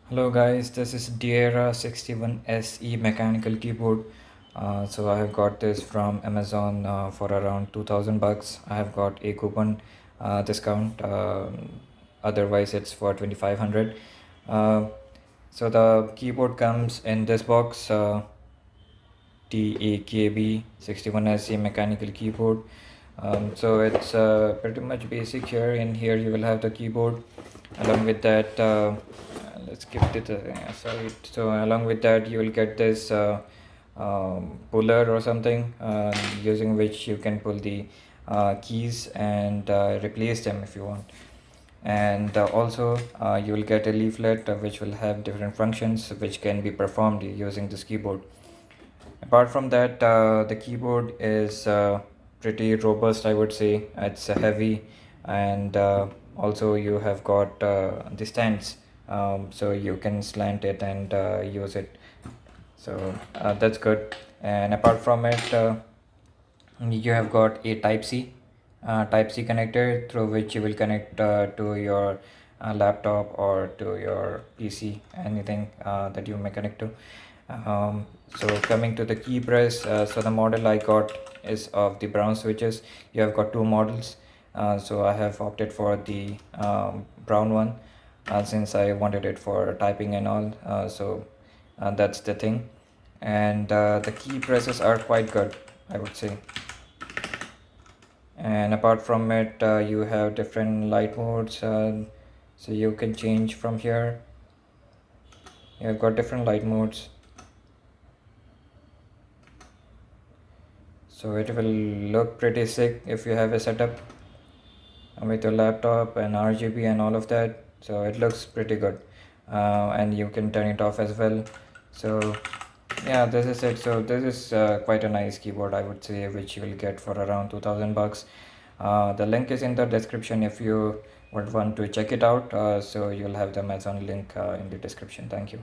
Hello guys, this is Dierya 61 SE mechanical keyboard. So I have got this from Amazon for around 2000 bucks. I have got a coupon discount. Otherwise it's for 2500. Uh, so the keyboard comes in this box, TAKB 61 SE mechanical keyboard. So it's pretty much basic here. In here you will have the keyboard. Along with that, let's skip it. Sorry. So along with that, you will get this puller or something, using which you can pull the keys and replace them if you want. And also, you will get a leaflet which will have different functions which can be performed using this keyboard. Apart from that, the keyboard is pretty robust, I would say. It's heavy, and also you have got the stands, so you can slant it and use it. So that's good. And apart from it, you have got a Type C connector through which you will connect to your laptop or to your PC, anything that you may connect to. So coming to the key press, so the model I got is of the brown switches. You have got two models. So I have opted for the brown one since I wanted it for typing and all. So that's the thing. And the key presses are quite good, I would say. And apart from it, you have different light modes, so you can change from here. You've got different light modes, so it will look pretty sick if you have a setup with your laptop and RGB and all of that. So it looks pretty good, and you can turn it off as well. So yeah, this is it. So this is quite a nice keyboard, I would say, which you will get for around 2000 bucks. The link is in the description if you would want to check it out. So you'll have the Amazon link in the description. Thank you.